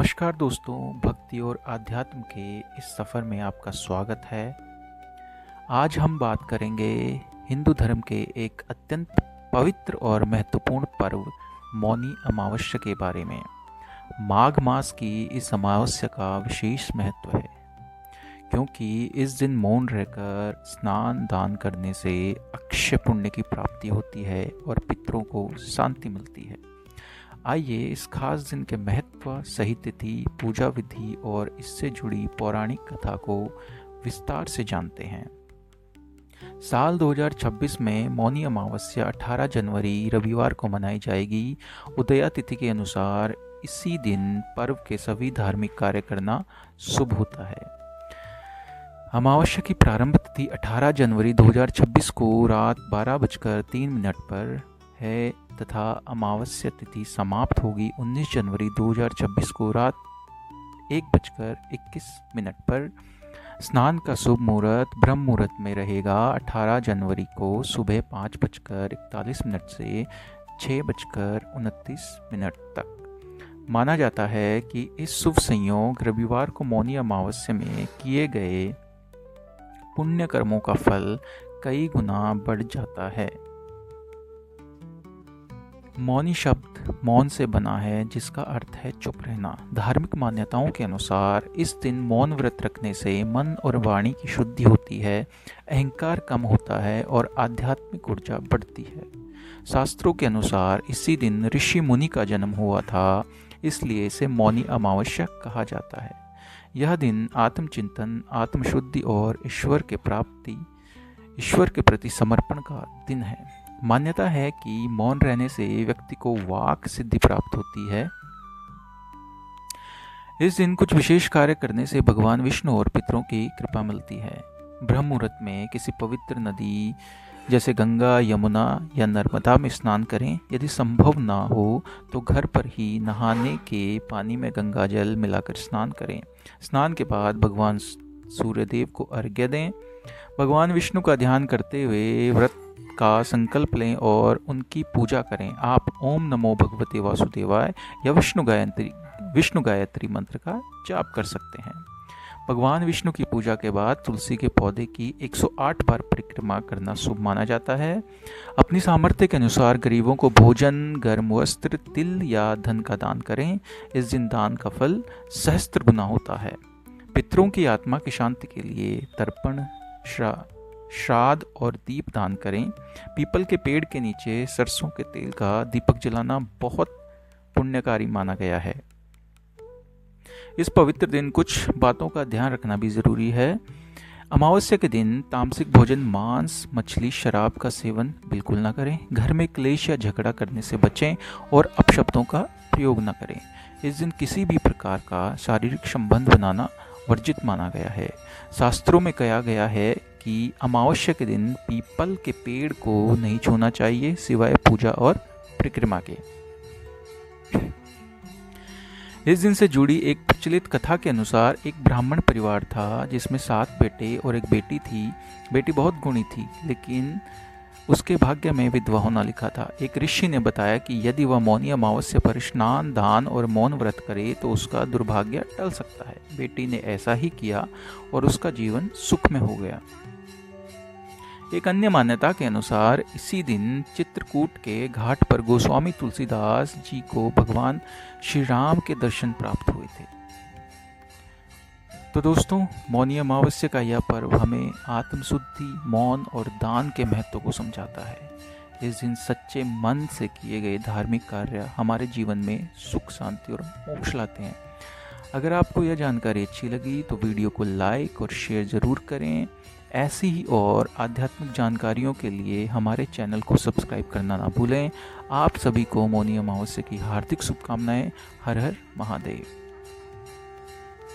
नमस्कार दोस्तों, भक्ति और आध्यात्म के इस सफ़र में आपका स्वागत है। आज हम बात करेंगे हिंदू धर्म के एक अत्यंत पवित्र और महत्वपूर्ण पर्व मौनी अमावस्या के बारे में। माघ मास की इस अमावस्या का विशेष महत्व है क्योंकि इस दिन मौन रहकर स्नान दान करने से अक्षय पुण्य की प्राप्ति होती है और पितरों को शांति मिलती है। आइए इस खास दिन के महत्व, सही तिथि, पूजा विधि और इससे जुड़ी पौराणिक कथा को विस्तार से जानते हैं। साल 2026 में मौनी अमावस्या 18 जनवरी रविवार को मनाई जाएगी। उदया तिथि के अनुसार इसी दिन पर्व के सभी धार्मिक कार्य करना शुभ होता है। अमावस्या की प्रारंभ तिथि 18 जनवरी 2026 को रात 12:03 पर है तथा अमावस्या तिथि समाप्त होगी 19 जनवरी 2026 को रात 1:21 पर। स्नान का शुभ मुहूर्त ब्रह्म मुहूर्त में रहेगा 18 जनवरी को सुबह 5:41 से 6:29 तक। माना जाता है कि इस शुभ संयोग रविवार को मौनी अमावस्या में किए गए पुण्य कर्मों का फल कई गुना बढ़ जाता है। मौनी शब्द मौन से बना है जिसका अर्थ है चुप रहना। धार्मिक मान्यताओं के अनुसार इस दिन मौन व्रत रखने से मन और वाणी की शुद्धि होती है, अहंकार कम होता है और आध्यात्मिक ऊर्जा बढ़ती है। शास्त्रों के अनुसार इसी दिन ऋषि मुनि का जन्म हुआ था, इसलिए इसे मौनी अमावस्या कहा जाता है। यह दिन आत्मचिंतन, आत्मशुद्धि और ईश्वर के प्रति समर्पण का दिन है। मान्यता है कि मौन रहने से व्यक्ति को वाक सिद्धि प्राप्त होती है। इस दिन कुछ विशेष कार्य करने से भगवान विष्णु और पितरों की कृपा मिलती है। ब्रह्म मुहूर्त में किसी पवित्र नदी जैसे गंगा, यमुना या नर्मदा में स्नान करें। यदि संभव ना हो तो घर पर ही नहाने के पानी में गंगा जल मिलाकर स्नान करें। स्नान के बाद भगवान सूर्यदेव को अर्घ्य दें। भगवान विष्णु का ध्यान करते हुए व्रत का संकल्प लें और उनकी पूजा करें। आप ओम नमो भगवते वासुदेवाय या विष्णु गायत्री मंत्र का जाप कर सकते हैं। भगवान विष्णु की पूजा के बाद तुलसी के पौधे की 108 बार परिक्रमा करना शुभ माना जाता है। अपनी सामर्थ्य के अनुसार गरीबों को भोजन, गर्म वस्त्र, तिल या धन का दान करें। इस दिन दान का फल सहस्त्र गुना होता है। पितरों की आत्मा की शांति के लिए तर्पण, श्राद्ध और दीप दान करें। पीपल के पेड़ के नीचे सरसों के तेल का दीपक जलाना बहुत पुण्यकारी माना गया है। इस पवित्र दिन कुछ बातों का ध्यान रखना भी जरूरी है। अमावस्या के दिन तामसिक भोजन, मांस, मछली, शराब का सेवन बिल्कुल ना करें। घर में क्लेश या झगड़ा करने से बचें और अपशब्दों का प्रयोग न करें। इस दिन किसी भी प्रकार का शारीरिक संबंध बनाना वर्जित माना गया है। शास्त्रों में कहा गया है कि अमावस्या के दिन पीपल के पेड़ को नहीं छूना चाहिए सिवाय पूजा और परिक्रमा के। इस दिन से जुड़ी एक प्रचलित कथा के अनुसार एक ब्राह्मण परिवार था जिसमें 7 बेटे और एक बेटी थी। बेटी बहुत गुणी थी लेकिन उसके भाग्य में विधवा होना लिखा था। एक ऋषि ने बताया कि यदि वह मौनी अमावस्या पर स्नान, दान और मौन व्रत करे तो उसका दुर्भाग्य टल सकता है। बेटी ने ऐसा ही किया और उसका जीवन सुख में हो गया। एक अन्य मान्यता के अनुसार इसी दिन चित्रकूट के घाट पर गोस्वामी तुलसीदास जी को भगवान श्री राम के दर्शन प्राप्त हुए थे। तो दोस्तों, मौनी अमावस्या का यह पर्व हमें आत्मशुद्धि, मौन और दान के महत्व को समझाता है। इस दिन सच्चे मन से किए गए धार्मिक कार्य हमारे जीवन में सुख, शांति और मोक्ष लाते हैं। अगर आपको यह जानकारी अच्छी लगी तो वीडियो को लाइक और शेयर ज़रूर करें। ऐसी ही और आध्यात्मिक जानकारियों के लिए हमारे चैनल को सब्सक्राइब करना ना भूलें। आप सभी को मौनी अमावस्या की हार्दिक शुभकामनाएं। हर हर महादेव।